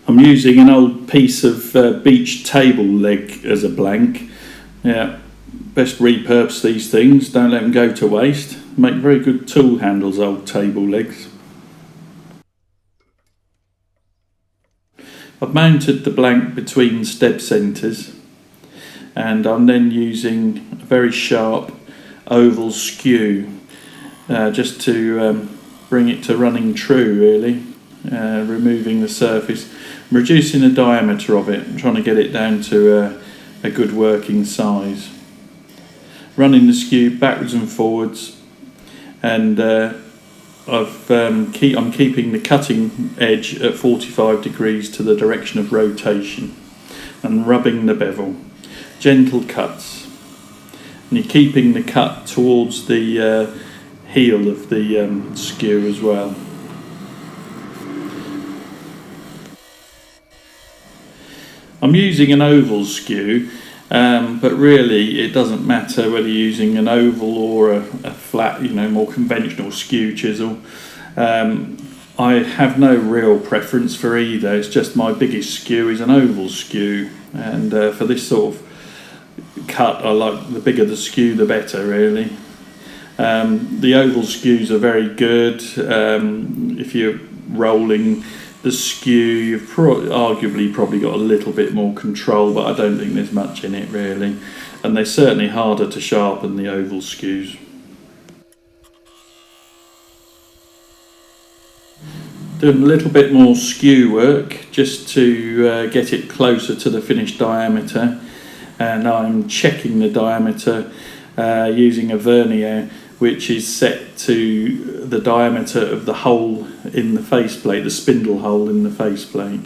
I'm using an old piece of beech table leg as a blank. Yeah, best repurpose these things, don't let them go to waste. Make very good tool handles, old table legs. I've mounted the blank between Steb centres, and I'm then using a very sharp oval skew just to bring it to running true, really. Removing the surface, reducing the diameter of it, trying to get it down to a good working size. Running the skew backwards and forwards, and I'm keeping the cutting edge at 45 degrees to the direction of rotation, and rubbing the bevel. Gentle cuts, and you're keeping the cut towards the heel of the skew as well. I'm using an oval skew, but really it doesn't matter whether you're using an oval or a flat, more conventional skew chisel. I have no real preference for either. It's just my biggest skew is an oval skew, and for this sort of cut, I like the bigger the skew the better, really. The oval skews are very good. If you're rolling the skew, you've arguably probably got a little bit more control, but I don't think there's much in it really, and they're certainly harder to sharpen, the oval skews. Doing a little bit more skew work just to get it closer to the finished diameter, and I'm checking the diameter using a vernier which is set to the diameter of the hole in the faceplate, the spindle hole in the faceplate.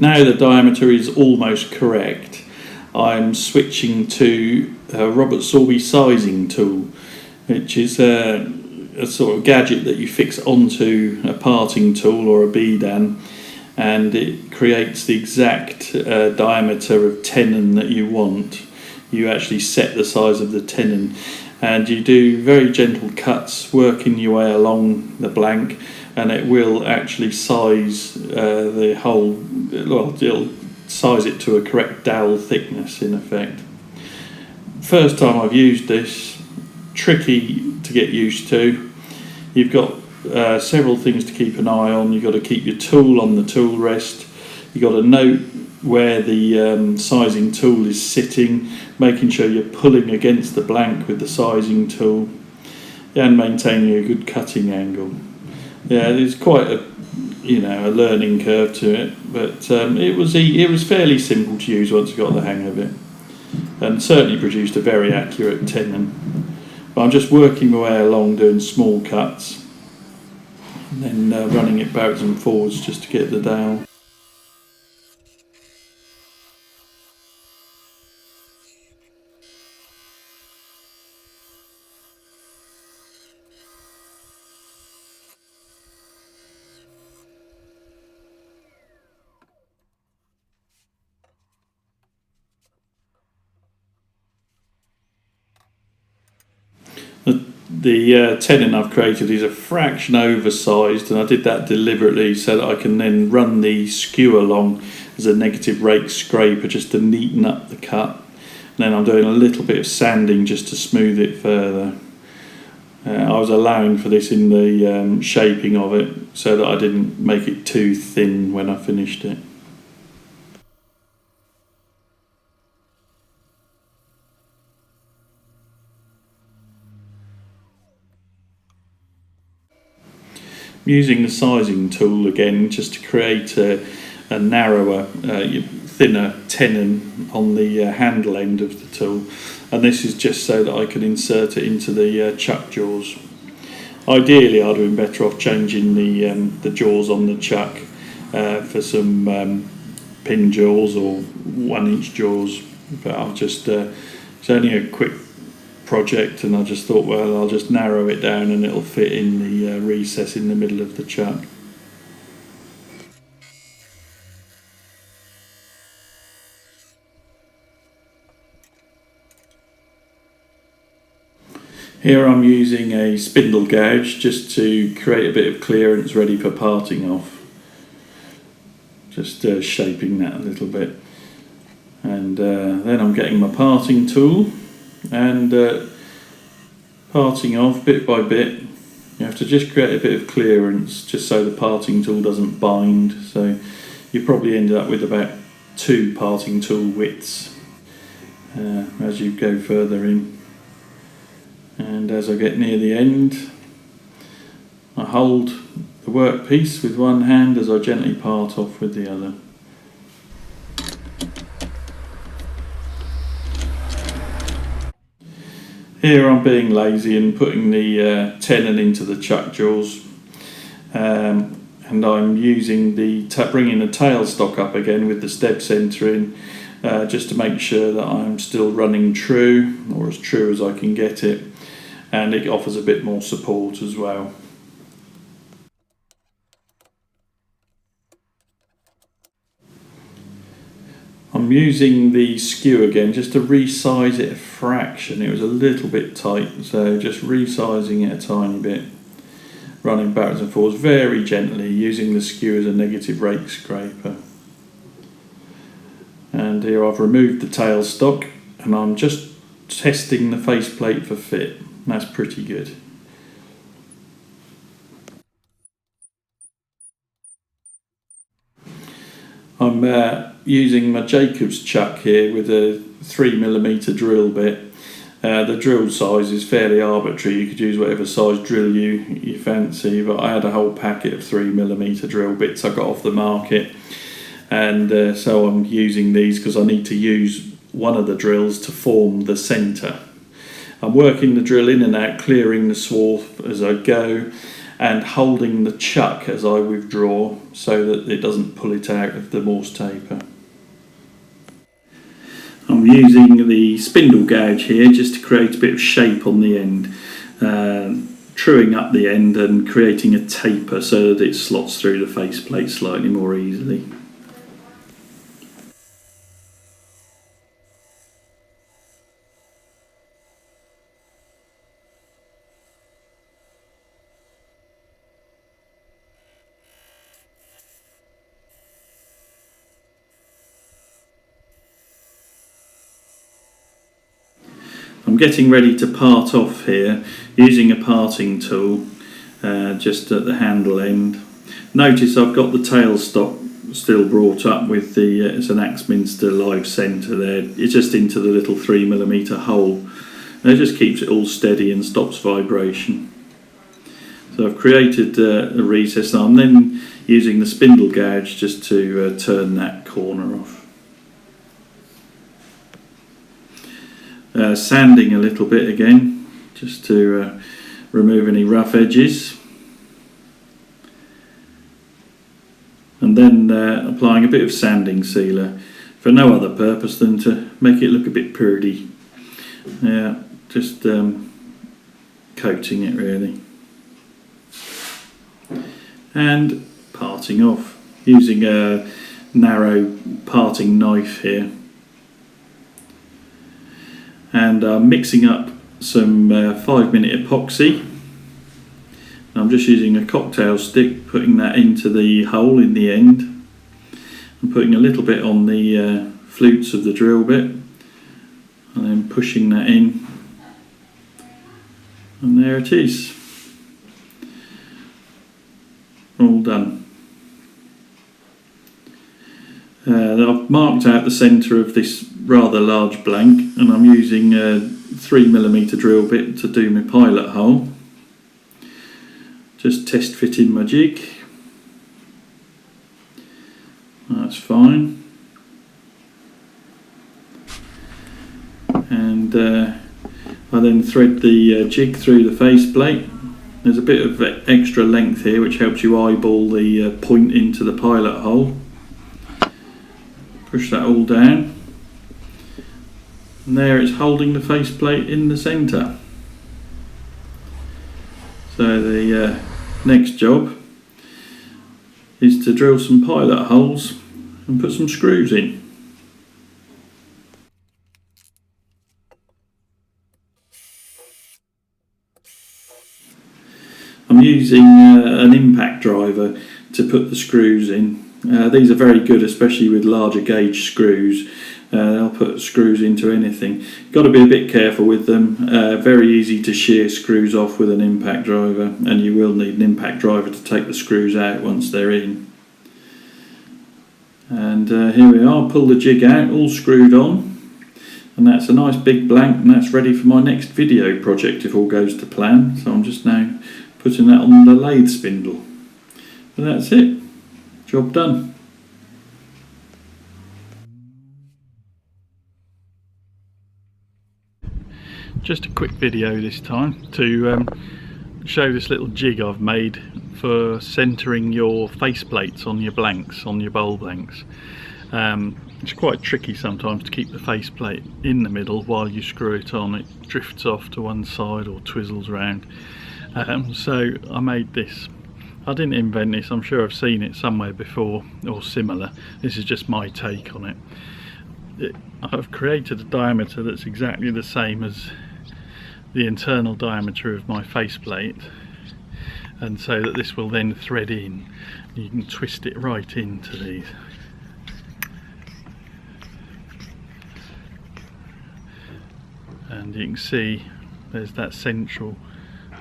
Now the diameter is almost correct, I'm switching to a Robert Sorby sizing tool, which is a sort of gadget that you fix onto a parting tool or a bedan, and it creates the exact diameter of tenon that you want. You actually set the size of the tenon, and you do very gentle cuts working your way along the blank, and it will actually size the hole, well, it'll size it to a correct dowel thickness in effect. First time I've used this, tricky to get used to. You've got several things to keep an eye on. You've got to keep your tool on the tool rest. You've got to note where the sizing tool is sitting, making sure you're pulling against the blank with the sizing tool, and maintaining a good cutting angle. Yeah, there's quite a learning curve to it, but it was fairly simple to use once I got the hang of it, and certainly produced a very accurate tenon. But I'm just working my way along, doing small cuts, and then running it backwards and forwards just to get the dowel. The tenon I've created is a fraction oversized, and I did that deliberately so that I can then run the skew along as a negative rake scraper just to neaten up the cut. And then I'm doing a little bit of sanding just to smooth it further. I was allowing for this in the shaping of it so that I didn't make it too thin when I finished it. Using the sizing tool again just to create a narrower, thinner tenon on the handle end of the tool, and this is just so that I can insert it into the chuck jaws. Ideally I'd have been better off changing the jaws on the chuck for some pin jaws or 1-inch jaws, but I've just it's only a quick project, and I just thought, well, I'll just narrow it down and it'll fit in the recess in the middle of the chuck. Here I'm using a spindle gouge just to create a bit of clearance ready for parting off. Just shaping that a little bit. And then I'm getting my parting tool and parting off bit by bit. You have to just create a bit of clearance just so the parting tool doesn't bind. So you probably ended up with about 2 parting tool widths as you go further in. And as I get near the end, I hold the workpiece with one hand as I gently part off with the other. Here I'm being lazy and putting the tenon into the chuck jaws, and I'm using bringing the tailstock up again with the Steb centre in, just to make sure that I'm still running true, or as true as I can get it, and it offers a bit more support as well. I'm using the skew again just to resize it a fraction. It was a little bit tight, so just resizing it a tiny bit, running backwards and forwards very gently, using the skew as a negative rake scraper. And here I've removed the tailstock and I'm just testing the faceplate for fit. That's pretty good. I'm using my Jacob's chuck here with a 3mm drill bit. The drill size is fairly arbitrary. You could use whatever size drill you fancy, but I had a whole packet of 3mm drill bits I got off the market, and so I'm using these because I need to use one of the drills to form the centre. I'm working the drill in and out, clearing the swath as I go, and holding the chuck as I withdraw so that it doesn't pull it out of the Morse taper. I'm using the spindle gouge here just to create a bit of shape on the end, truing up the end and creating a taper so that it slots through the faceplate slightly more easily. I'm getting ready to part off here using a parting tool just at the handle end. Notice I've got the tailstock still brought up with the it's an Axminster live centre there. It's just into the little 3mm hole, and it just keeps it all steady and stops vibration. So I've created a recess, and I'm then using the spindle gouge just to turn that corner off. Sanding a little bit again just to remove any rough edges, and then applying a bit of sanding sealer for no other purpose than to make it look a bit pretty. Just coating it really, and parting off using a narrow parting knife here. And I'm mixing up some 5-minute epoxy. I'm just using a cocktail stick, putting that into the hole in the end, and putting a little bit on the flutes of the drill bit, and then pushing that in, and there it is, all done. I've marked out the centre of this rather large blank, and I'm using a 3mm drill bit to do my pilot hole. Just test fitting my jig. That's fine. and I then thread the jig through the faceplate. There's a bit of extra length here which helps you eyeball the point into the pilot hole. Push that all down, and there it's holding the faceplate in the centre. So the next job is to drill some pilot holes and put some screws in. I'm using an impact driver to put the screws in. These are very good, especially with larger gauge screws. They'll put screws into anything. Got to be a bit careful with them. Very easy to shear screws off with an impact driver, and you will need an impact driver to take the screws out once they're in. And here we are, pull the jig out, all screwed on, and that's a nice big blank, and that's ready for my next video project if all goes to plan. So I'm just now putting that on the lathe spindle. But that's it, job done. Just a quick video this time to show this little jig I've made for centering your faceplates on your blanks, on your bowl blanks. It's quite tricky sometimes to keep the faceplate in the middle while you screw it on. It drifts off to one side or twizzles around. So I made this. I didn't invent this, I'm sure I've seen it somewhere before or similar. This is just my take on it. I've created a diameter that's exactly the same as the internal diameter of my faceplate, and so that this will then thread in. You can twist it right into these. And you can see there's that central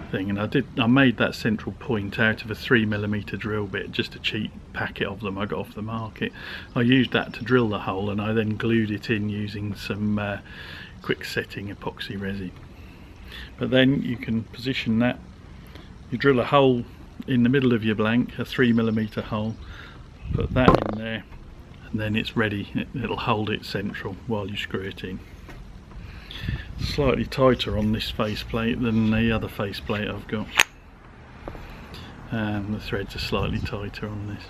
thing, and I made that central point out of a 3mm drill bit, just a cheap packet of them I got off the market. I used that to drill the hole, and I then glued it in using some quick setting epoxy resin. But then you can position that, you drill a hole in the middle of your blank, a 3mm hole, put that in there, and then it's ready. It'll hold it central while you screw it in. Slightly tighter on this faceplate than the other faceplate I've got. The threads are slightly tighter on this.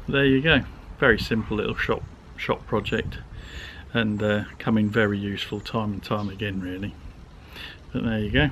But there you go. Very simple little shop project, and coming very useful time and time again really. But there you go.